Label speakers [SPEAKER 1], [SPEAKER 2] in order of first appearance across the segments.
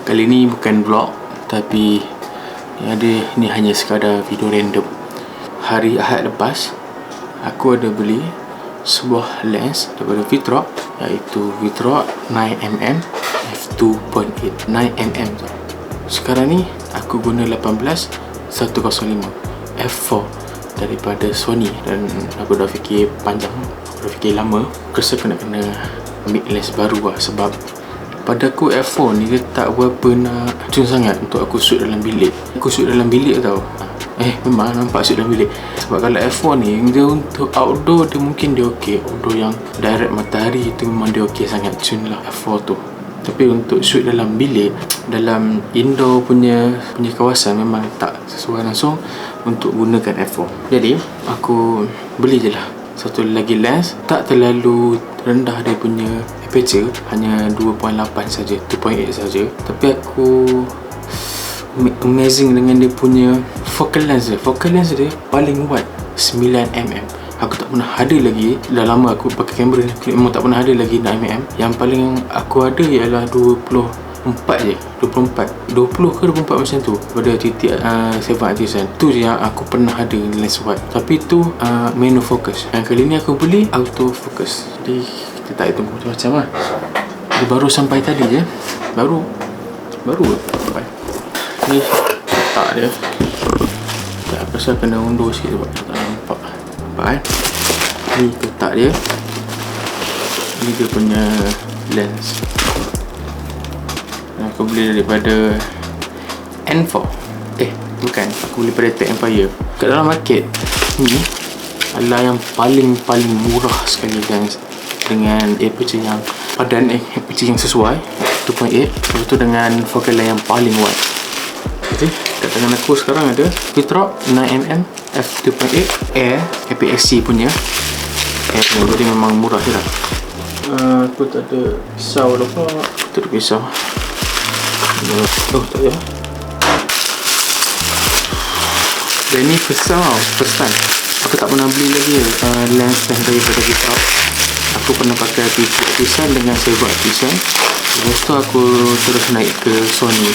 [SPEAKER 1] Kali ni bukan vlog, tapi ini hanya sekadar video random. Hari Ahad lepas, aku ada beli sebuah lens daripada Vitrock, iaitu Vitrock 9mm f2.8 9mm tu. Sekarang ni aku guna 18-105 f4 daripada Sony, dan aku dah fikir panjang, aku dah fikir lama. Aku rasa kena ambil lens baru lah, sebab pada aku f4 ni dia tak berapa nak cun sangat untuk aku shoot dalam bilik. Aku shoot dalam bilik tau, memang nampak shoot dalam bilik. Sebab kalau f4 ni dia untuk outdoor, dia mungkin dia okey. Outdoor yang direct matahari tu memang dia okey sangat, cun lah f4 tu. Tapi untuk shoot dalam bilik, dalam indoor punya kawasan, memang tak sesuai langsung untuk gunakan f4. Jadi aku beli je lah satu lagi lens, tak terlalu rendah dia punya aperture, hanya 2.8 saja, 2.8 saja. Tapi aku amazing dengan dia punya focal lens dia. Focal lens dia paling wide 9mm. Aku tak pernah ada lagi, dah lama aku pakai kamera ni, aku memang tak pernah ada lagi 9mm. Yang paling aku ada ialah 24 je, 20 ke 24 macam tu, pada titik 7-1 tu je yang aku pernah ada lens wide. Tapi tu manual focus. Yang kali ni aku beli auto focus. Jadi kita tak hitung macam-macam lah. Dia baru sampai tadi je, baru sampai ni. Tak dia aku rasa kena undur sikit sebab tak nampak kan. Ni kotak dia, ni dia punya lens. Aku beli daripada N4. Bukan, aku beli daripada Tech Empire. Kat dalam market ni adalah yang paling murah sekali lens, dengan aperture yang padan, aperture yang sesuai 2.8. Lepas tu dengan focal length yang paling wide. Okay, kat tangan aku sekarang ada Vitrock 9mm f2.8 Air, APS-C punya. Jadi memang murah je lah. Aku tak ada pisau lah pula. Aku tak ada pisau. Tak ada. Dan ni first time. Aku tak pernah beli lagi lens daripada Vitrock. Aku pernah pakai Atisan dengan Sebo Atisan. Lepas tu aku terus naik ke Sony.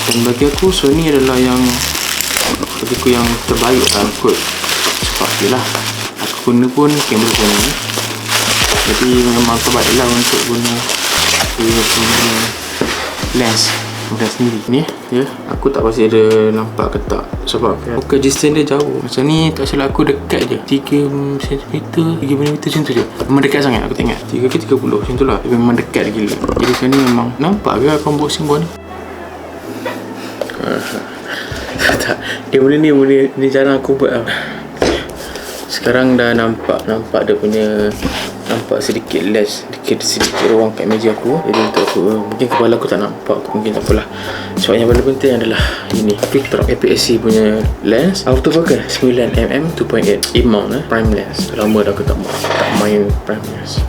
[SPEAKER 1] Dan bagi aku Sony adalah yang terbaik lah kot. Sebab je lah aku guna pun kamera Sony, jadi memang terbaik lah untuk guna dia punya lens sendiri. Ni ya, aku tak pasti ada nampak ke tak, sebab focal distance dia jauh. Macam ni tak silap aku dekat je 3cm macam tu je. Memang dekat sangat, aku tengok 3 ke 30 macam tu lah. Tapi memang dekat gila. Jadi macam ni memang nampak ke aku unboxing buat ni. Tak, dia benda ni jarang aku buat lah. Sekarang dah nampak dia punya, nampak sedikit lens, sedikit ruang kat meja aku. Jadi untuk aku, mungkin kepala aku tak nampak, mungkin tak apalah. Sebab yang paling penting adalah ini Vitrock APS-C punya lens autofocus 9mm 2.8 E-mount prime lens. Lama dah aku tak main prime lens.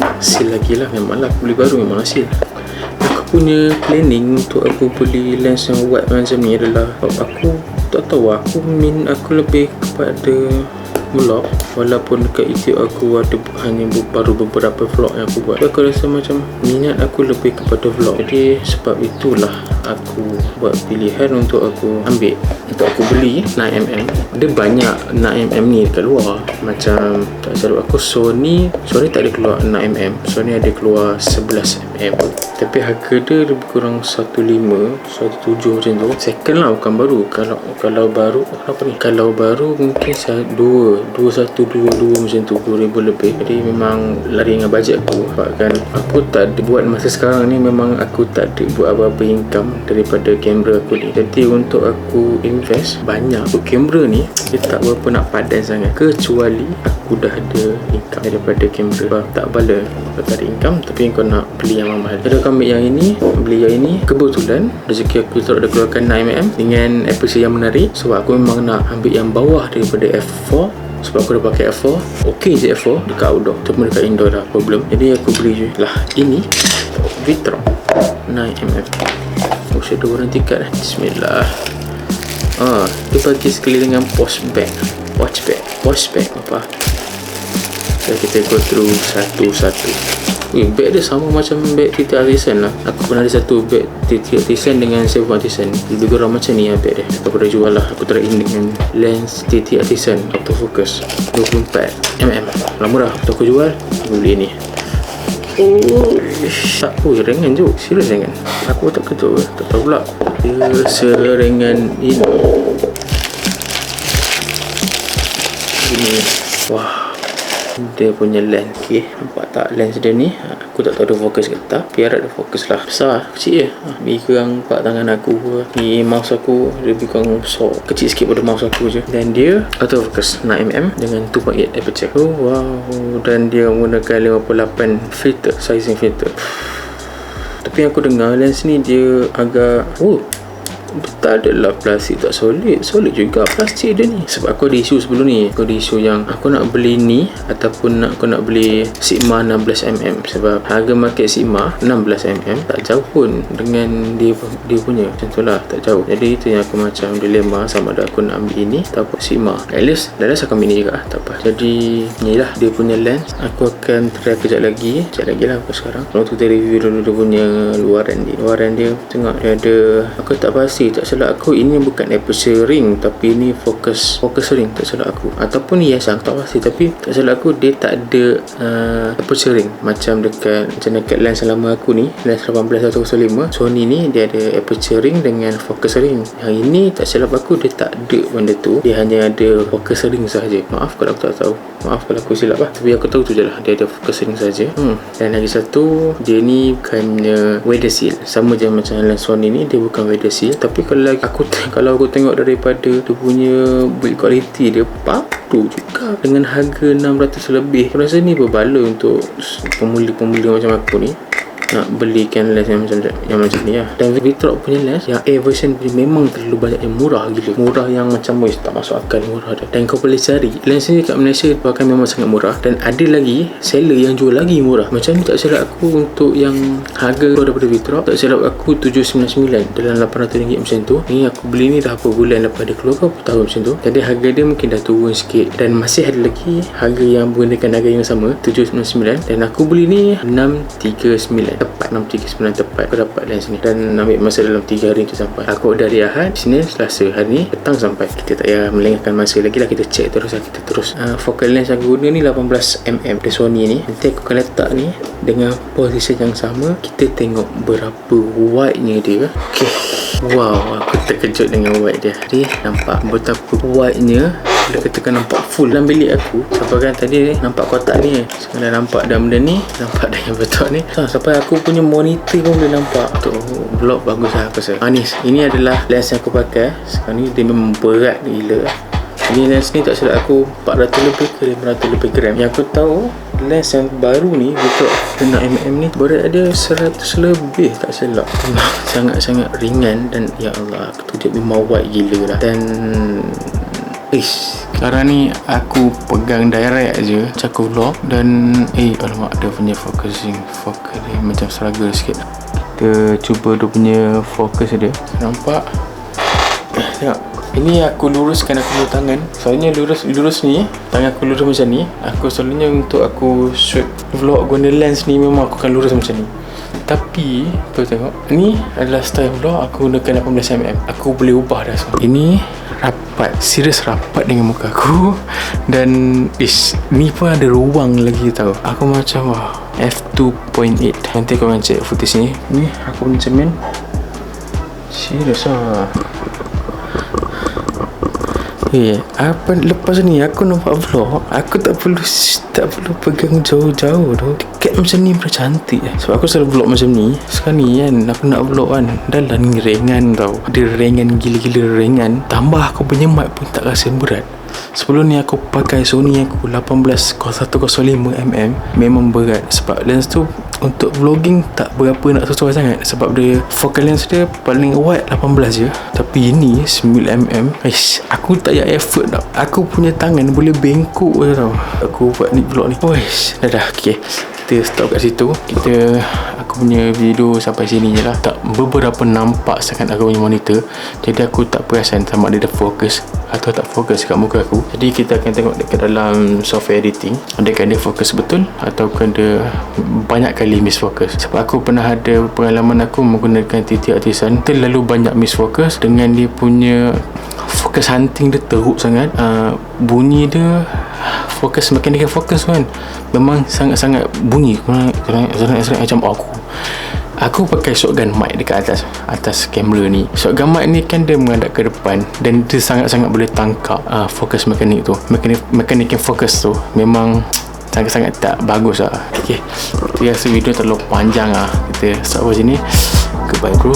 [SPEAKER 1] Hasil lagi lah, memanglah aku beli baru, memang hasil. Aku punya planning untuk aku beli lens yang wide macam ni adalah, aku tak tahu, aku lebih kepada vlog. Walaupun dekat YouTube aku ada hanya baru beberapa vlog yang aku buat, aku rasa macam minat aku lebih kepada vlog. Jadi sebab itulah aku buat pilihan untuk aku ambil, untuk aku beli 9mm. Dia banyak 9mm ni dekat luar. Macam tak salah aku, Sony tak ada keluar 9mm, Sony ada keluar 11mm. Tapi harga dia lebih kurang 15, 17 macam tu. Second lah, bukan baru. Kalau baru, kenapa ni? Kalau baru mungkin 2122 macam tu, 2000 lebih. Jadi memang lari dengan bajet aku. Sebab kan aku tak ada buat masa sekarang ni, memang aku tak ada buat apa-apa income daripada kamera aku ni. Jadi untuk aku invest banyak untuk kamera ni, dia tak berapa nak padan sangat, kecuali aku dah ada income daripada kamera. Sebab tak bala kau tak ada income tapi kau nak beli yang mahal. Jadi aku ambil yang ini, beli yang ini. Kebetulan rezeki aku terus ada keluarkan 9mm dengan aperture yang menarik. Sebab aku memang nak ambil yang bawah daripada f4, sebab aku dah pakai f4. Okey je f4 dekat outdoor, cuma dekat indoor dah problem. Jadi aku beli je lah ini Vitrock 9mm. Saya ada warranty card. Bismillah. Dia bagi sekali dengan watch bag apa. So kita go through satu-satu. Bag dia sama macam bag TT Artisan lah. Aku pernah ada satu bag TT Artisan dengan 7 Artisan. Lebih kurang macam ni lah bag dia. Aku dah jual lah. Aku try in dengan lens TT Artisan autofocus 24mm lah, murah. Aku jual, aku beli ni. Tak, ringan je. Serius ringan. Aku tak kejut, tak tahu pula dia seringan ini. Wah, dia punya lens. Okay, nampak tak lens dia ni? Aku tak tahu dia fokus ke tak. Tapi harap dia fokus lah. Besar, kecil je. Lebih kurang 4 tangan aku. Ni mouse aku lebih kurang besar, kecil sikit pada mouse aku je. Dan dia autofocus 6mm dengan 2.8 aperture. Wow. Dan dia menggunakan 58 filter, sizing filter. Tapi aku dengar lens ni dia agak tak adalah plastik tak solid juga plastik dia ni. Sebab aku ada isu sebelum ni. Aku ada isu yang aku nak beli ni ataupun aku nak beli Sigma 16mm. Sebab harga market Sigma 16mm tak jauh pun dengan dia punya. Macam tu lah, tak jauh. Jadi itu yang aku macam dilema, sama ada aku nak ambil ini ataupun Sigma. At least aku ambil ni juga, tak apa. Jadi ni lah dia punya lens. Aku akan try kejap lagi lah aku sekarang. Kalau kita review dulu dia punya luaran dia tengok dia ada, aku tak pasti, tak silap aku ini bukan aperture ring tapi ini focus ring, tak silap aku. Ataupun yes, aku tak pasti, tapi tak silap aku dia tak ada aperture ring macam dekat lens lama aku ni, lens 18-105 Sony ni dia ada aperture ring dengan focus ring. Yang ini tak silap aku dia tak ada benda tu, dia hanya ada focus ring sahaja. Maaf kalau aku tak tahu, maaf kalau aku silap lah, tapi aku tahu tu je lah, dia ada focus ring sahaja. Dan lagi satu, dia ni bukannya weather seal, sama je macam lens Sony ni, dia bukan weather seal. Tapi kalau aku tengok daripada dia punya build quality dia patut juga dengan harga 600 lebih. Aku rasa ni berbala untuk pemula macam aku ni nak belikan lens yang macam ni lah. Dan Victrox punya lens yang Air version memang terlalu banyak, yang murah gila, murah yang macam tak masuk akal murah dia. Dan kau boleh cari lens ni kat Malaysia bahkan memang sangat murah, dan ada lagi seller yang jual lagi murah. Macam ni tak silap aku, untuk yang harga daripada Victrox tak silap aku 799 dalam RM800 macam tu. Ni aku beli ni dah berapa bulan lepas dia keluar, aku tahu macam tu. Jadi harga dia mungkin dah turun sikit, dan masih ada lagi harga yang menggunakan harga yang sama 799, dan aku beli ni 639 tepat, 639 tepat aku dapat lens ni, dan ambil masa dalam 3 hari untuk sampai. Aku dari Ahad, Isnin, Selasa, hari ni petang sampai. Kita tak payah melengahkan masa lagi lah, kita check terus lah, kita terus focal lens aku guna ni 18mm dari Sony ni. Nanti aku akan letak ni dengan position yang sama, kita tengok berapa wide-nya dia. Okay, wow, aku terkejut dengan wide dia. Jadi nampak betapa wide-nya, boleh katakan nampak full dalam bilik aku. Sampai kan tadi nampak kotak ni, sekarang nampak dah benda ni, nampak dah yang betul ni. Sampai aku punya monitor pun boleh nampak. Tu vlog bagus lah aku rasa. Ini adalah lens yang aku pakai sekarang ni. Dia memang berat gila. Ini lens ni tak silap aku 400 lebih ke 500 lebih gram. Yang aku tahu lens yang baru ni Victrox 6mm ni berat dia 100 lebih tak silap. Sangat-sangat ringan, dan ya Allah, aku tu dia memang wide gila lah. Dan sekarang ni aku pegang direct je macam aku vlog, dan alamak, dia punya fokus dia macam struggle sikit. Kita cuba dia punya fokus dia. Nampak? Tengok, ini aku luruskan aku punya tangan. Soalnya lurus ni, tangan aku lurus macam ni. Aku selalunya untuk aku shoot vlog guna lens ni memang aku akan lurus macam ni. Tapi kau tengok, ni adalah style vlog aku gunakan 18mm. Aku boleh ubah dah semua. Ini rapat, serius rapat dengan muka aku. Dan ni pun ada ruang lagi tau. Aku macam f2.8. Nanti kau akan check footage ni. Ni aku punya cermin. Serius lah. Apa lepas ni aku nampak vlog, aku tak perlu pegang jauh-jauh tu. Dekat macam ni pun cantik. Sebab aku selalu vlog macam ni. Sekarang ni kan aku nak vlog kan, dah lah ni ringan tau. Dia ringan, gila-gila ringan. Tambah aku punya mic pun tak rasa berat. Sebelum ni aku pakai Sony aku 18-105mm, memang berat. Sebab lens tu untuk vlogging tak berapa nak sesuai sangat. Sebab dia focal lens dia paling wide 18 je. Tapi ini 9mm. Aku tak payah effort tau. Aku punya tangan boleh bengkok je tau aku buat ni vlog ni. Dah okay, kita stop kat situ. Aku punya video sampai sini je lah. Tak beberapa nampak sangat aku punya monitor, jadi aku tak perasan sama ada dia fokus atau tak fokus kat muka aku. Jadi kita akan tengok dekat dalam software editing, adakah dia fokus betul ataukah dia banyak kali miss focus. Sebab aku pernah ada pengalaman aku menggunakan TT Artisan, terlalu banyak miss focus dengan dia punya fokus hunting dia teruk sangat. Bunyi dia, fokus mechanical fokus kan, memang sangat-sangat bunyi, sangat macam aku pakai shotgun mic dekat atas kamera ni. Shotgun mic ni kan dia menghadap ke depan dan dia sangat-sangat boleh tangkap fokus mekanik tu. Mechanical focus tu memang sangat-sangat tak bagus lah. Okay, dia rasa video terlalu panjang lah, kita stop kat sini. Goodbye bro.